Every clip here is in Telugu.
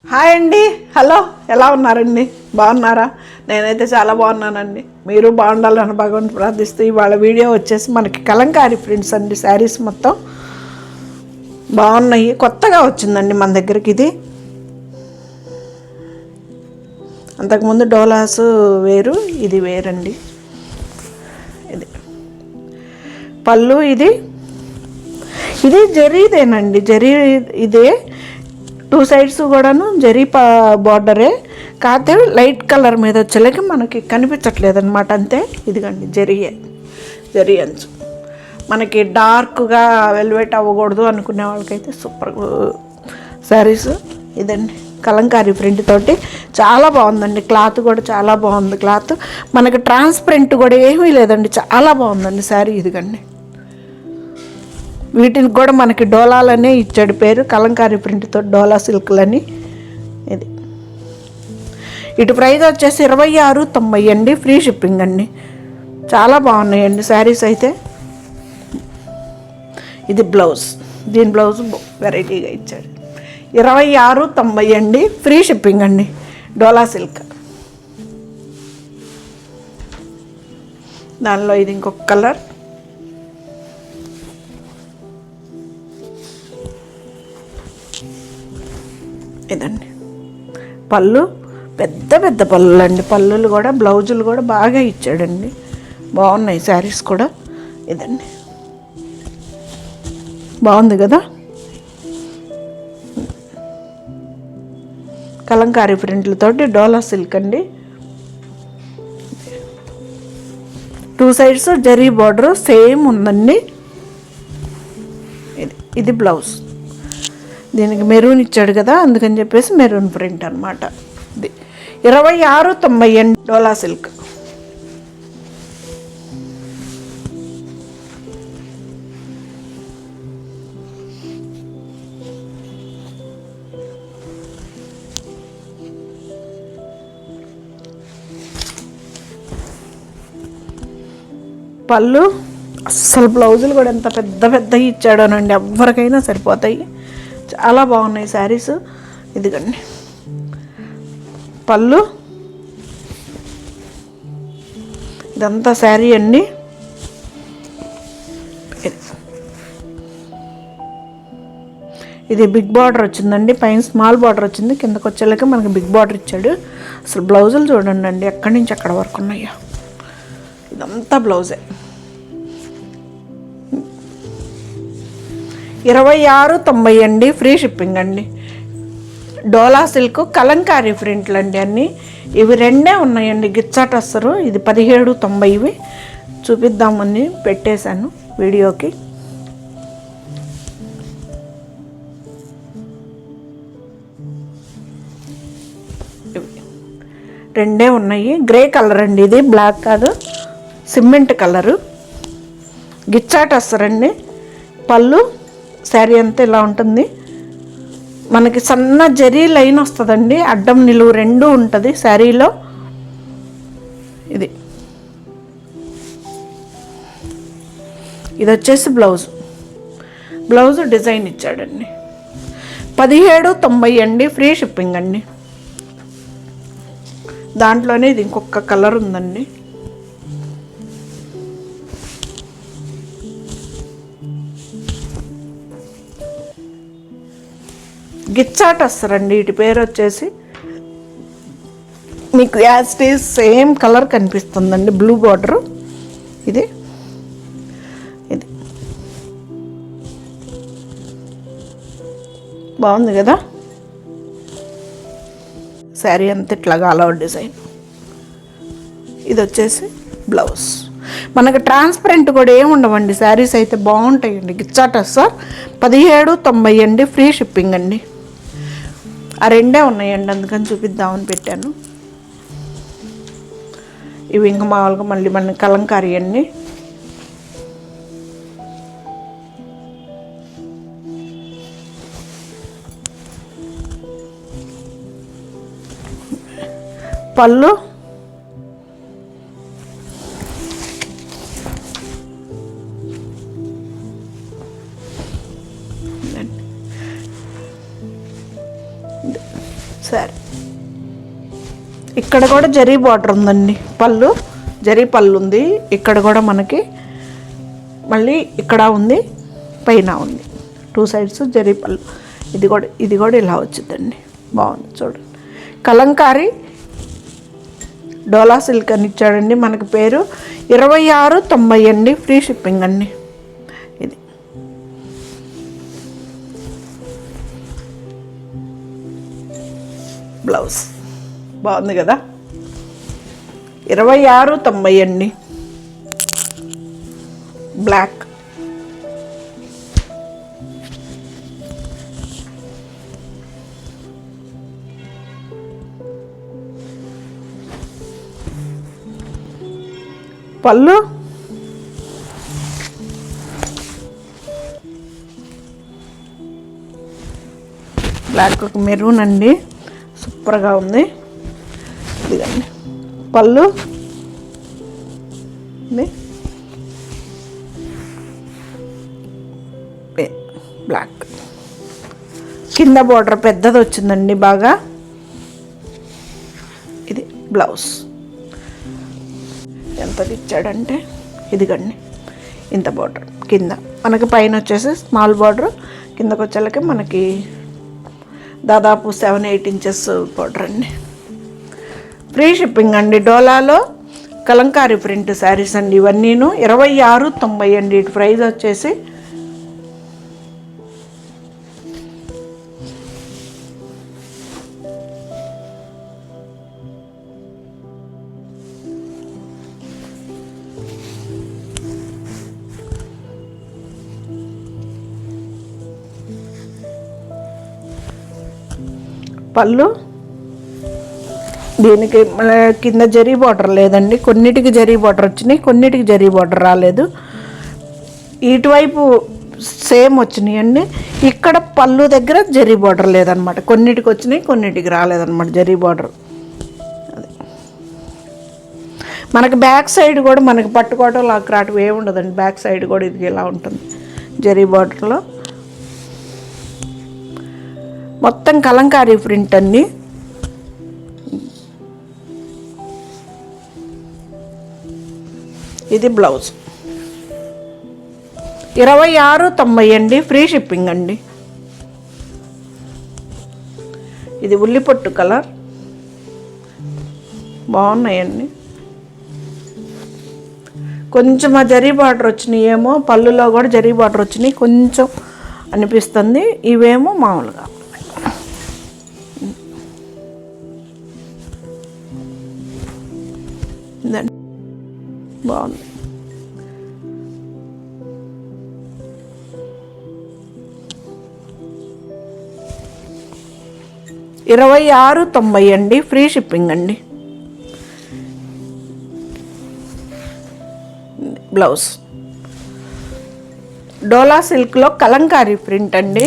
హాయ్ అండి, హలో, ఎలా ఉన్నారండి? బాగున్నారా? నేనైతే చాలా బాగున్నానండి. మీరు బాగుండాలని భగవంతుని ప్రార్థిస్తూ ఇవాళ వీడియో వచ్చేసి మనకి కలంకారీ ప్రింట్స్ అండి. శారీస్ మొత్తం బాగున్నాయి, కొత్తగా వచ్చిందండి మన దగ్గరికి. ఇది అంతకుముందు డోలాస్ వేరు, ఇది వేరండి. ఇది పళ్ళు, ఇది జరీదేనండి, జరీ ఇదే. టూ సైడ్స్ కూడాను జరీ బార్డరే, కాకపోతే లైట్ కలర్ మీద వచ్చేలాగా మనకి కనిపించట్లేదు అనమాట, అంతే. ఇదిగండి జరీ అంచు. మనకి డార్క్గా వెల్వెట్ అవ్వకూడదు అనుకునే వాళ్ళకైతే సూపర్ శారీస్ ఇదండి. కలంకారీ ప్రింట్ తోటి చాలా బాగుందండి. క్లాత్ కూడా చాలా బాగుంది. క్లాత్ మనకి ట్రాన్స్పరెంట్ కూడా ఏమీ లేదండి, చాలా బాగుందండి శారీ. ఇదిగండి, వీటికి కూడా మనకి డోలాలనే ఇచ్చాడు పేరు, కలంకారీ ప్రింట్తో డోలా సిల్క్లని. ఇది ఇటు ప్రైస్ వచ్చేసి 26.90 అండి, ఫ్రీ షిప్పింగ్ అండి. చాలా బాగున్నాయండి శారీస్ అయితే. ఇది బ్లౌజ్, దీని బ్లౌజ్ వెరైటీగా ఇచ్చాడు. 26.90 అండి, ఫ్రీ షిప్పింగ్ అండి. డోలా సిల్క్. దానిలో ఇది ఇంకొక కలర్. ఇదండి పళ్ళు, పెద్ద పెద్ద పళ్ళు అండి. పళ్ళులు కూడా, బ్లౌజులు కూడా బాగా ఇచ్చాడండి. బాగున్నాయి శారీస్ కూడా. ఇదండి, బాగుంది కదా. కలంకారీ ప్రింట్లతోటి డోలా సిల్క్ అండి. Two sides zari border same ఉందండి. ఇది బ్లౌజ్. దీనికి మెరూన్ ఇచ్చాడు కదా, అందుకని చెప్పేసి మెరూన్ ప్రింట్ అనమాట. ఇది 26.90 అండి, డోలా సిల్క్. పళ్ళు అస్సలు బ్లౌజులు కూడా ఎంత పెద్ద పెద్దవి ఇచ్చాడోనండి, ఎవరికైనా సరిపోతాయి. చాలా బాగున్నాయి శారీస్. ఇదిగండి పళ్ళు, ఇదంతా శారీ అండి. ఇది బిగ్ బార్డర్ వచ్చిందండి, పైన స్మాల్ బార్డర్ వచ్చింది, కిందకు వచ్చేలాగా మనకి బిగ్ బార్డర్ ఇచ్చాడు. అసలు బ్లౌజులు చూడండి అండి, ఎక్కడి నుంచి ఎక్కడ వరకు ఉన్నాయో. ఇదంతా బ్లౌజే. 26.90 అండి, ఫ్రీ షిప్పింగ్ అండి. డోలా సిల్క్ కలంకారీ ప్రింట్లు అండి అన్నీ. ఇవి రెండే ఉన్నాయండి, గిచ్చా టస్సరు. ఇది 17.90. ఇవి చూపిద్దామని పెట్టేశాను వీడియోకి. రెండే ఉన్నాయి. గ్రే కలర్ అండి, ఇది బ్లాక్ కాదు, సిమెంట్ కలరు. గిచ్చా టస్సర్ అండి. పళ్ళు, శారీ అంతా ఇలా ఉంటుంది. మనకి సన్న జరీ లైన్ వస్తుందండి, అడ్డం నిలువు రెండు ఉంటుంది శారీలో. ఇది వచ్చేసి బ్లౌజ్ డిజైన్ ఇచ్చాడండి. 17.90 అండి, ఫ్రీ షిప్పింగ్ అండి. దాంట్లోనే ఇది ఇంకొక కలర్ ఉందండి. గిచ్చాట్ వస్తారండి, వీటి పేరు వచ్చేసి. మీకు as it is same colour కనిపిస్తుందండి, బ్లూ బార్డరు. ఇది బాగుంది కదా. శారీ అంతా ఇట్లాగా ఆల్ డిజైన్. ఇది వచ్చేసి బ్లౌజ్. మనకు ట్రాన్స్పరెంట్ కూడా ఏమి ఉండవండి, శారీస్ అయితే బాగుంటాయండి. గిచ్చాట్ సార్ 17.90 అండి, ఫ్రీ షిప్పింగ్ అండి. ఆ రెండే ఉన్నాయండి, అందుకని చూపిద్దామని పెట్టాను. ఇవి ఇంకా మామూలుగా మళ్ళీ మన కలంకారీ అండి. పళ్ళు, సరే, ఇక్కడ కూడా జరీ బార్డర్ ఉందండి. పళ్ళు జరీ పళ్ళు ఉంది. ఇక్కడ కూడా మనకి మళ్ళీ ఇక్కడ ఉంది, పైన ఉంది. 2 సైడ్స్ జరీ పళ్ళు. ఇది కూడా ఇలా వచ్చిందండి. బాగుంది చూడండి. కలంకారీ డోలా సిల్క్ అని ఇచ్చాడండి. మనకి పేరు 2690 అండి. ఫ్రీ షిప్పింగ్ అండి. ఇది బ్లౌజ్ బాగుంది కదా. 2690 అండి. బ్లాక్. పళ్ళు బ్లాక్ ఒక మెరూన్ అండి. సూపర్గా ఉంది. ఇదిగండి పళ్ళు బ్లాక్. కింద బార్డర్ పెద్దది వచ్చిందండి బాగా. ఇది బ్లౌజ్ ఎంతది ఇచ్చాడంటే ఇదిగండి ఇంత బార్డర్. కింద మనకి పైన వచ్చేసి స్మాల్ బార్డర్, కిందకు వచ్చేళ్ళకి మనకి దాదాపు 7-8 ఇంచెస్ బార్డర్ అండి. ఫ్రీ షిప్పింగ్ అండి. డోలాలో కలంకారీ ప్రింట్ శారీస్ అండి ఇవన్నీను. 2690 అండి. ఇటు ప్రైస్ వచ్చేసి పళ్ళు దీనికి కింద జరీ బార్డర్ లేదండి. కొన్నిటికి జరీ బార్డర్ వచ్చినాయి, కొన్నిటికి జరీ బార్డర్ రాలేదు. ఇటువైపు సేమ్ వచ్చినాయి అండి. ఇక్కడ పళ్ళు దగ్గర జరీ బార్డర్ లేదనమాట. కొన్నిటికి వచ్చినాయి, కొన్నిటికి రాలేదన్నమాట జరీ బార్డర్. అది మనకి బ్యాక్ సైడ్ కూడా మనకి పట్టుకోవటం లాక్రాటం ఏమి ఉండదండి. బ్యాక్ సైడ్ కూడా ఇది ఇలా ఉంటుంది జరీ బార్డర్లో. మొత్తం కలంకారీ ప్రింట్ అండి. ఇది బ్లౌజ్ 2690 అండి. ఫ్రీ షిప్పింగ్ అండి. ఇది ఉల్లిపొట్టు కలర్. బాగున్నాయండి. కొంచెం ఆ జరీ బార్డర్ వచ్చినాయి ఏమో, పళ్ళులో కూడా జరీ బార్డర్ వచ్చినాయి కొంచెం అనిపిస్తుంది. ఇవేమో మామూలుగా బాగుంది. $26.90 అండి. ఫ్రీ షిప్పింగ్ అండి. బ్లౌజ్ డోలా సిల్క్లో కలంకారీ ప్రింట్ అండి.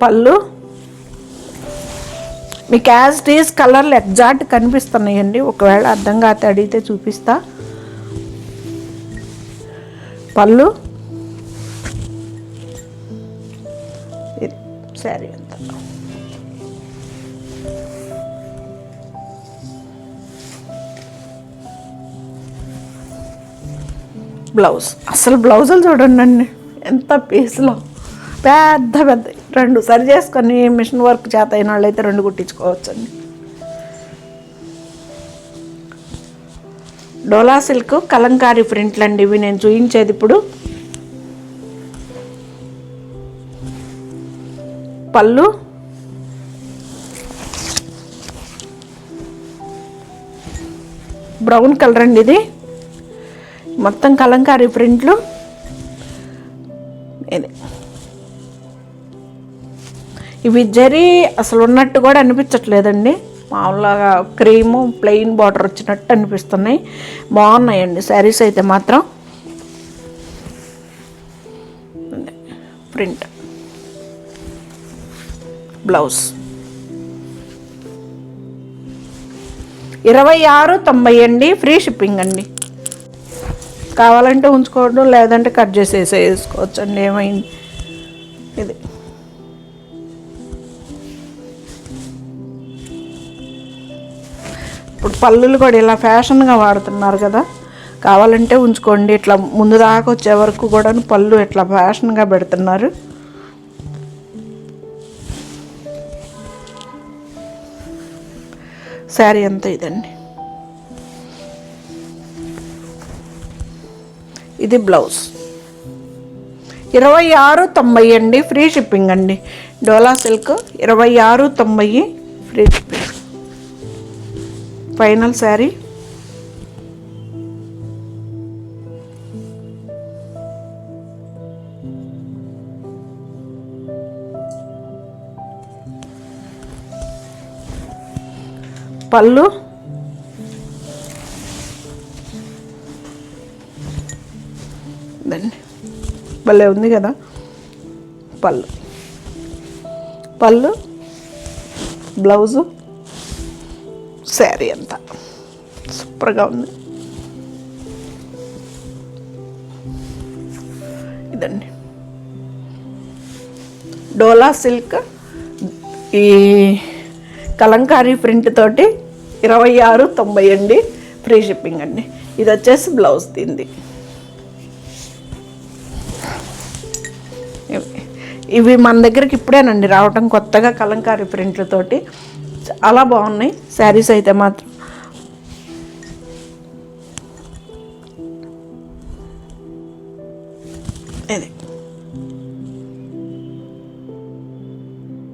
పళ్ళు మీకు యాజ్ ఇట్ ఈజ్ కలర్లు ఎగ్జాక్ట్ కనిపిస్తున్నాయండి. ఒకవేళ అర్థం కాతే అడిగితే చూపిస్తా. పళ్ళు శారీ అంతా. బ్లౌజ్ అసలు బ్లౌజులు చూడండి ఎంత పీస్లో పెద్ద పెద్ద. 2 సరి చేసుకొని మిషన్ వర్క్ చేత అయిన వాళ్ళు అయితే 2 కుట్టించుకోవచ్చండి. డోలా సిల్క్ కలంకారీ ప్రింట్లు అండి ఇవి నేను చూపించేది ఇప్పుడు. పళ్ళు బ్రౌన్ కలర్ అండి. ఇది మొత్తం కలంకారీ ప్రింట్లు. ఇది ఇవి జరీ అసలు ఉన్నట్టు కూడా అనిపించట్లేదండి. మామూలుగా క్రీము ప్లెయిన్ బార్డర్ వచ్చినట్టు అనిపిస్తున్నాయి. బాగున్నాయండి శారీస్ అయితే మాత్రం. బ్లౌజ్ 26.90 అండి, ఫ్రీ షిప్పింగ్ అండి. కావాలంటే ఉంచుకోవడం, లేదంటే కట్ చేసేసుకోవచ్చు అండి. ఏమైంది ఇది. ఇప్పుడు పళ్ళులు కూడా ఇలా ఫ్యాషన్గా వాడుతున్నారు కదా, కావాలంటే ఉంచుకోండి. ఇట్లా ముందు దాకా వచ్చే వరకు కూడా పళ్ళు ఇట్లా ఫ్యాషన్గా పెడుతున్నారు. శారీ అంతా ఇదండి. ఇది బ్లౌజ్ 26.90 అండి, ఫ్రీ షిప్పింగ్ అండి. డోలా silk 26.90 free shipping. Final sari. పళ్ళు దండి, భలే ఉంది కదా. పళ్ళు బ్లౌజు, శారీ అంతా సూపర్గా ఉంది. ఇదండి డోలా సిల్క్, ఈ కలంకారీ ప్రింట్ తోటి 26.90 అండి, ఫ్రీ షిప్పింగ్ అండి. ఇది వచ్చేసి బ్లౌజ్ దీంది. ఇవి మన దగ్గరికి ఇప్పుడేనండి రావటం, కొత్తగా కలంకారీ ప్రింట్లతోటి చాలా బాగున్నాయి శారీస్ అయితే మాత్రం. ఇది